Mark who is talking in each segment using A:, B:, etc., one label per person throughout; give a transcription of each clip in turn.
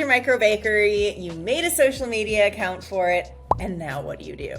A: your micro bakery, you made a social media account for it, and now what do?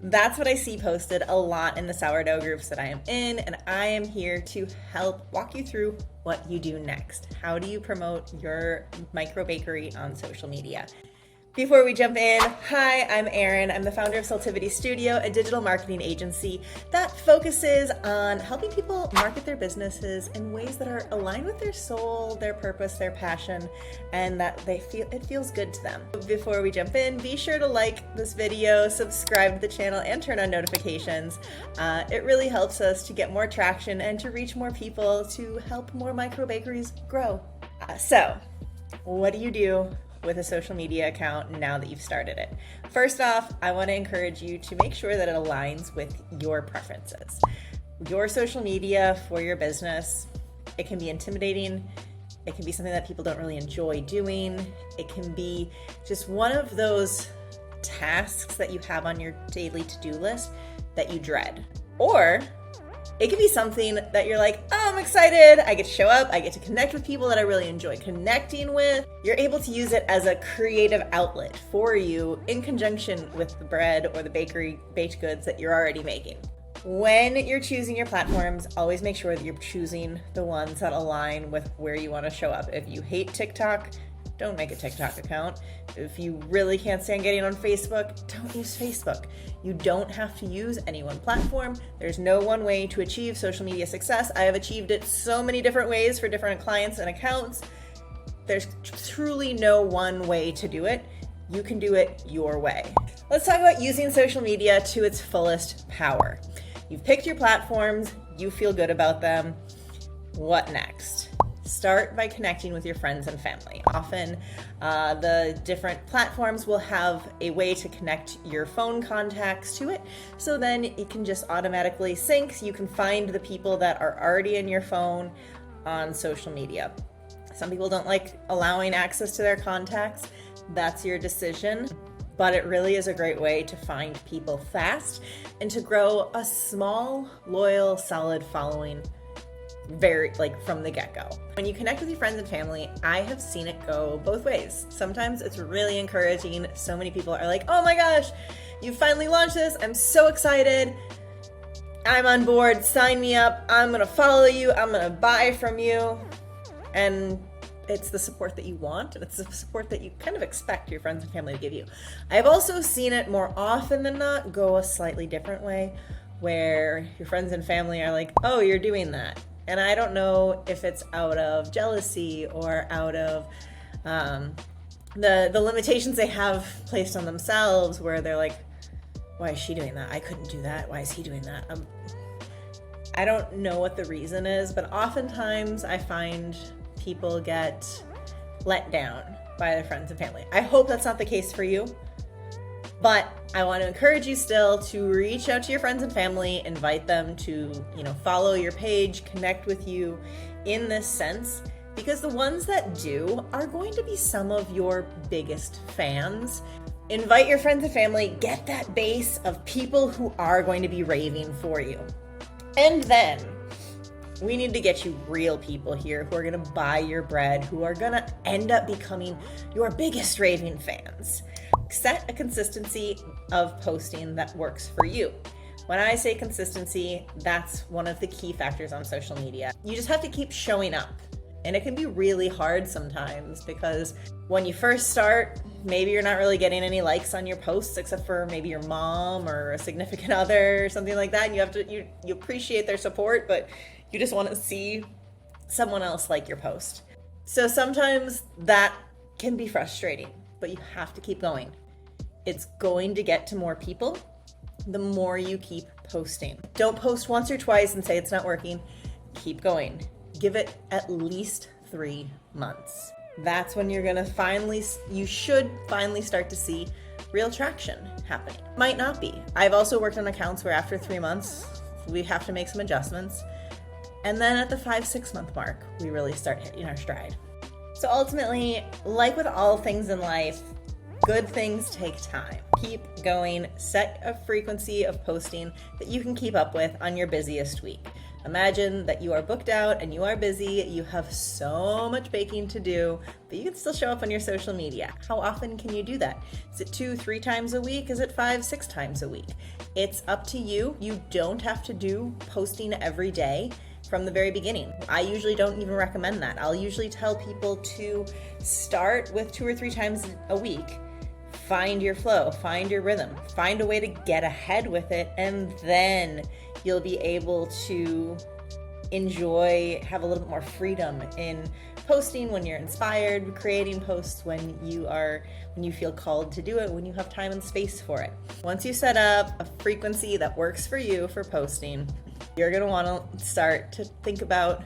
A: That's what I see posted a lot in the sourdough groups that I am in, and I am here to help walk you through what you do next. How do you promote your micro bakery on social media? Before we jump in, hi, I'm Erin. I'm the founder of Saltivity Studio, a digital marketing agency that focuses on helping people market their businesses in ways that are aligned with their soul, their purpose, their passion, and that it feels good to them. Before we jump in, be sure to like this video, subscribe to the channel, and turn on notifications. It really helps us to get more traction and to reach more people to help more micro bakeries grow. So, what do you do with a social media account now that you've started it? First off, I want to encourage you to make sure that it aligns with your preferences. Your social media for your business, it can be intimidating. It can be something that people don't really enjoy doing. It can be just one of those tasks that you have on your daily to-do list that you dread. Or it could be something that you're like, oh, I'm excited. I get to show up. I get to connect with people that I really enjoy connecting with. You're able to use it as a creative outlet for you in conjunction with the bread or the bakery baked goods that you're already making. When you're choosing your platforms, always make sure that you're choosing the ones that align with where you want to show up. If you hate TikTok, don't make a TikTok account. If you really can't stand getting on Facebook, don't use Facebook. You don't have to use any one platform. There's no one way to achieve social media success. I have achieved it so many different ways for different clients and accounts. There's truly no one way to do it. You can do it your way. Let's talk about using social media to its fullest power. You've picked your platforms, you feel good about them. What next? Start by connecting with your friends and family. Often the different platforms will have a way to connect your phone contacts to it, so then it can just automatically sync. You can find the people that are already in your phone on social media. Some people don't like allowing access to their contacts. That's your decision, but it really is a great way to find people fast and to grow a small, loyal, solid following from the get-go. When you connect with your friends and family, I have seen it go both ways. Sometimes it's really encouraging. So many people are like, oh my gosh, you finally launched this. I'm so excited. I'm on board. Sign me up. I'm going to follow you. I'm going to buy from you. And it's the support that you want, and it's the support that you kind of expect your friends and family to give you. I've also seen it more often than not go a slightly different way, where your friends and family are like, oh, you're doing that. And I don't know if it's out of jealousy or out of the limitations they have placed on themselves, where they're like, why is she doing that? I couldn't do that. Why is he doing that? I don't know what the reason is, but oftentimes I find people get let down by their friends and family. I hope that's not the case for you. But I want to encourage you still to reach out to your friends and family, invite them to, follow your page, connect with you in this sense, because the ones that do are going to be some of your biggest fans. Invite your friends and family, get that base of people who are going to be raving for you. And then we need to get you real people here who are going to buy your bread, who are going to end up becoming your biggest raving fans. Set a consistency of posting that works for you. When I say consistency, that's one of the key factors on social media. You just have to keep showing up. And it can be really hard sometimes, because when you first start, maybe you're not really getting any likes on your posts except for maybe your mom or a significant other or something like that. And you appreciate their support, but you just want to see someone else like your post. So sometimes that can be frustrating, but you have to keep going. It's going to get to more people the more you keep posting. Don't post once or twice and say it's not working. Keep going. Give it at least 3 months. That's when you should finally start to see real traction happening. Might not be. I've also worked on accounts where after 3 months, we have to make some adjustments. And then at the 5-6 month mark, we really start hitting our stride. So ultimately, like with all things in life, Good things take time. Keep going. Set a frequency of posting that you can keep up with on your busiest week. Imagine that you are booked out and you are busy. You have so much baking to do, but you can still show up on your social media. How often can you do that? Is it 2-3 times a week? Is it 5-6 times a week? It's up to you. You don't have to do posting every day from the very beginning. I usually don't even recommend that. I'll usually tell people to start with 2 or 3 times a week. Find your flow, find your rhythm, find a way to get ahead with it, and then you'll be able to have a little bit more freedom in posting when you're inspired, creating posts when you feel called to do it, when you have time and space for it. Once you set up a frequency that works for you for posting, you're gonna wanna start to think about,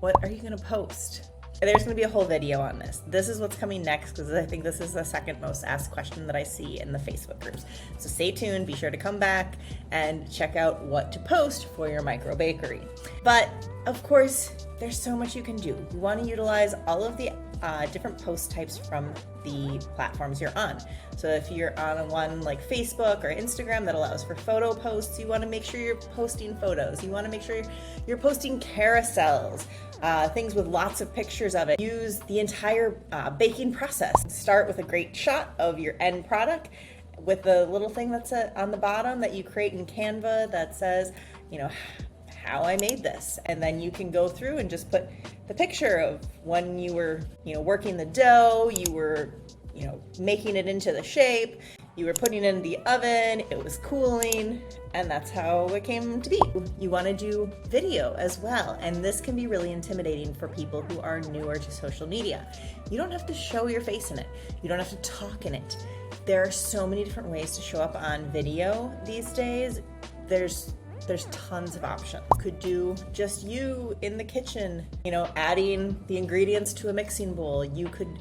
A: what are you gonna post? There's going to be a whole video on this. This is what's coming next, because I think this is the second most asked question that I see in the Facebook groups. So stay tuned, be sure to come back and check out what to post for your micro bakery. But of course, there's so much you can do. You want to utilize all of the different post types from the platforms you're on. So if you're on one like Facebook or Instagram that allows for photo posts, you want to make sure you're posting photos. You want to make sure you're posting carousels, things with lots of pictures of it. Use the entire baking process. Start with a great shot of your end product with the little thing that's on the bottom that you create in Canva that says, how I made this. And then you can go through and just put the picture of when you were, working the dough, you were, making it into the shape, you were putting it in the oven, it was cooling, and that's how it came to be. You want to do video as well, and this can be really intimidating for people who are newer to social media. You don't have to show your face in it. You don't have to talk in it. There are so many different ways to show up on video these days. There's tons of options. You could do just you in the kitchen, adding the ingredients to a mixing bowl. You could,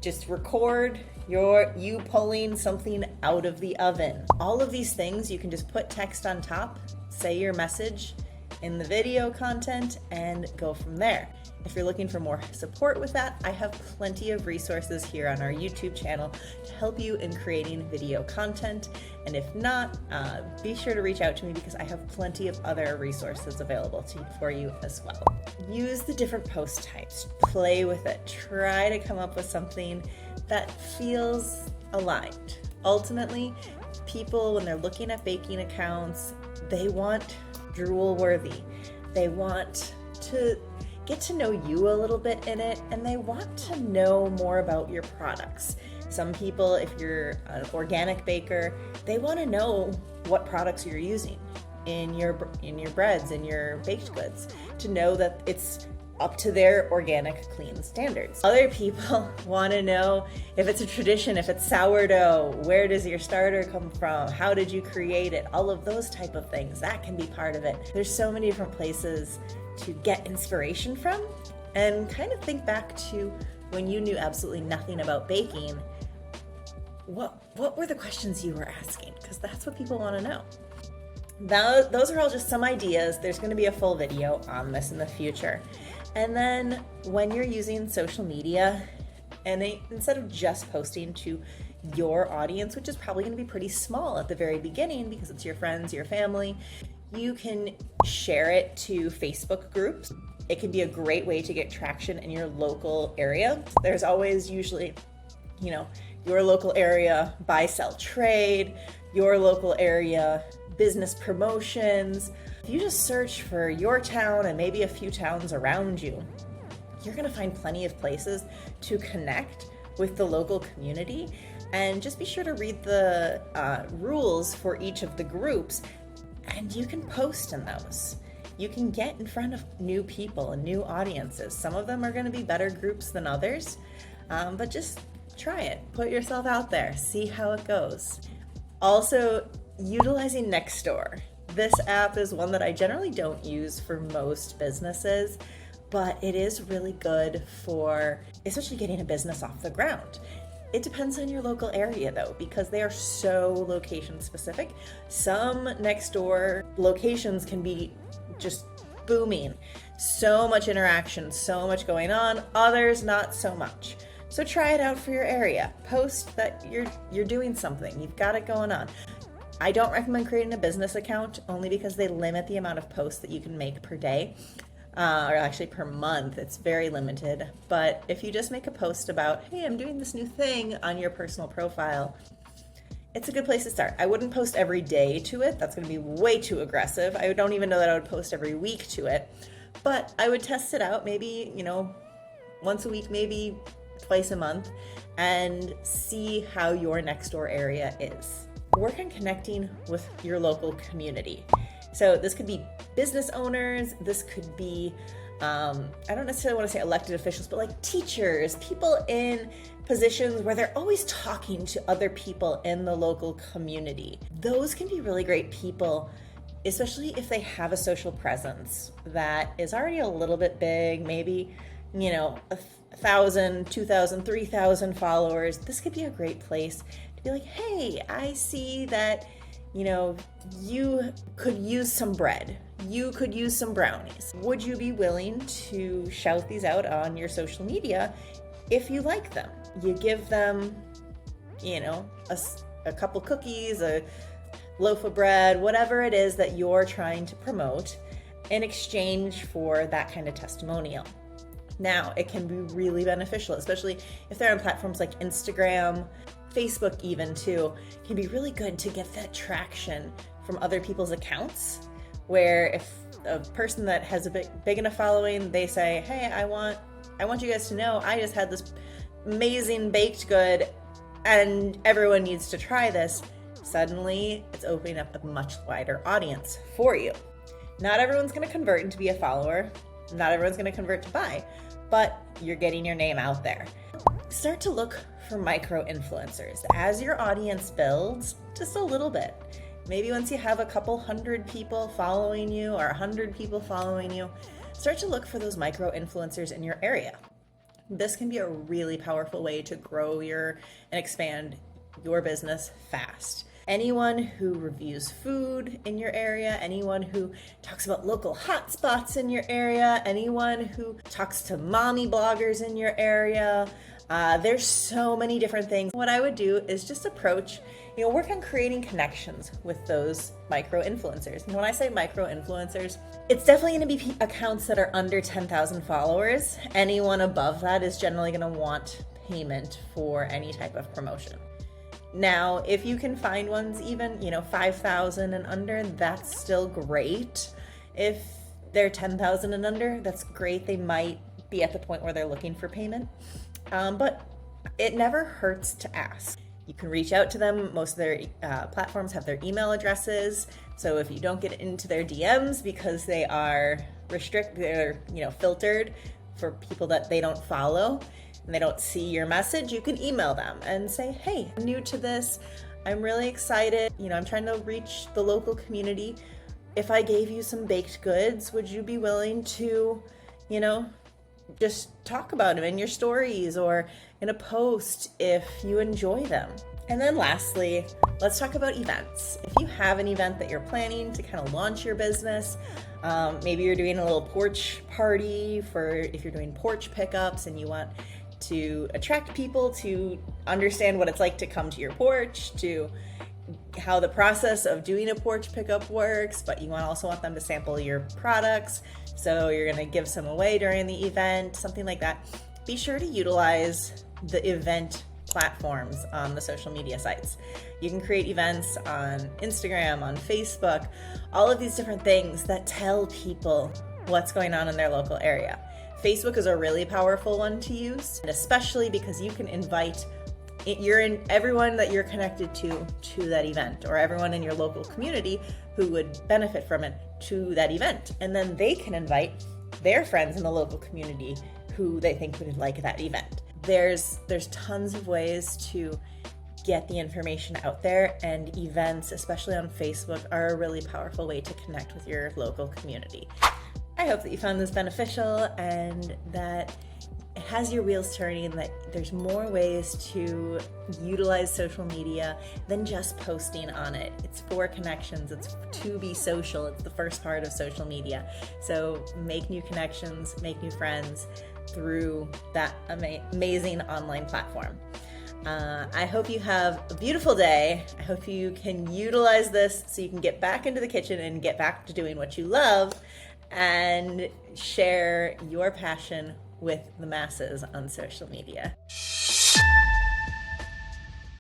A: just record you pulling something out of the oven. All of these things, you can just put text on top, say your message in the video content, and go from there. If you're looking for more support with that, I have plenty of resources here on our YouTube channel to help you in creating video content. And if not, be sure to reach out to me because I have plenty of other resources available for you as well. Use the different post types, play with it, try to come up with something that feels aligned. Ultimately, people, when they're looking at baking accounts, they want drool-worthy. They want to get to know you a little bit in it, and they want to know more about your products. Some people, if you're an organic baker, they want to know what products you're using in your breads, in your baked goods, to know that it's up to their organic, clean standards. Other people want to know if it's a tradition, if it's sourdough, where does your starter come from, how did you create it, all of those type of things. That can be part of it. There's so many different places to get inspiration from, and kind of think back to when you knew absolutely nothing about baking. What were the questions you were asking? Because that's what people want to know. Those are all just some ideas. There's going to be a full video on this in the future. And then when you're using social media, and instead of just posting to your audience, which is probably going to be pretty small at the very beginning because it's your friends, your family, you can share it to Facebook groups. It can be a great way to get traction in your local area. There's always usually, your local area buy, sell, trade, your local area business promotions. If you just search for your town and maybe a few towns around you, you're going to find plenty of places to connect with the local community. And just be sure to read the rules for each of the groups, and you can post in those. You can get in front of new people and new audiences. Some of them are going to be better groups than others, but just try it. Put yourself out there. See how it goes. Also, utilizing Nextdoor. This app is one that I generally don't use for most businesses, but it is really good for especially getting a business off the ground. It depends on your local area though, because they are so location specific. Some Nextdoor locations can be just booming. So much interaction, so much going on. Others, not so much. So try it out for your area. Post that you're doing something. You've got it going on. I don't recommend creating a business account only because they limit the amount of posts that you can make per day, or actually per month. It's very limited. But if you just make a post about, hey, I'm doing this new thing on your personal profile, it's a good place to start. I wouldn't post every day to it. That's going to be way too aggressive. I don't even know that I would post every week to it, but I would test it out maybe, once a week, maybe twice a month, and see how your next door area is. Work on connecting with your local community. So this could be business owners, this could be, I don't necessarily want to say elected officials, but like teachers, people in positions where they're always talking to other people in the local community. Those can be really great people, especially if they have a social presence that is already a little bit big, maybe, 1,000, 2,000, 3,000 followers. This could be a great place to be like, hey, I see that, you could use some bread. You could use some brownies. Would you be willing to shout these out on your social media if you like them? You give them, a couple cookies, a loaf of bread, whatever it is that you're trying to promote in exchange for that kind of testimonial. Now, it can be really beneficial, especially if they're on platforms like Instagram, Facebook even too. It can be really good to get that traction from other people's accounts, where if a person that has a big enough following, they say, hey, I want you guys to know I just had this amazing baked good and everyone needs to try this. Suddenly, it's opening up a much wider audience for you. Not everyone's going to convert and to be a follower. Not everyone's going to convert to buy, but you're getting your name out there. Start to look for micro influencers as your audience builds just a little bit. Maybe once you have a couple hundred people following you or 100 people following you, start to look for those micro influencers in your area. This can be a really powerful way to grow and expand your business fast. Anyone who reviews food in your area, anyone who talks about local hotspots in your area, anyone who talks to mommy bloggers in your area, there's so many different things. What I would do is just approach, work on creating connections with those micro influencers. And when I say micro influencers, it's definitely going to be accounts that are under 10,000 followers. Anyone above that is generally going to want payment for any type of promotion. Now, if you can find ones even, 5,000 and under, that's still great. If they're 10,000 and under, that's great. They might be at the point where they're looking for payment. But it never hurts to ask. You can reach out to them. Most of their platforms have their email addresses. So if you don't get into their DMs because they are they're filtered for people that they don't follow and they don't see your message, you can email them and say, hey, I'm new to this. I'm really excited. I'm trying to reach the local community. If I gave you some baked goods, would you be willing to, just talk about them in your stories or in a post if you enjoy them? And then lastly, let's talk about events. If you have an event that you're planning to kind of launch your business, maybe you're doing a little porch party if you're doing porch pickups and you want to attract people to understand what it's like to come to your porch, to how the process of doing a porch pickup works, but you also want them to sample your products. So you're going to give some away during the event, something like that. Be sure to utilize the event platforms on the social media sites. You can create events on Instagram, on Facebook, all of these different things that tell people what's going on in their local area. Facebook is a really powerful one to use, and especially because you can invite everyone that you're connected to that event, or everyone in your local community who would benefit from it to that event. And then they can invite their friends in the local community who they think would like that event. There's tons of ways to get the information out there, and events, especially on Facebook, are a really powerful way to connect with your local community. I hope that you found this beneficial and that it has your wheels turning, that there's more ways to utilize social media than just posting on it. It's for connections. It's to be social. It's the first part of social media. So make new connections, make new friends, through that amazing online platform. I hope you have a beautiful day. I hope you can utilize this so you can get back into the kitchen and get back to doing what you love and share your passion with the masses on social media.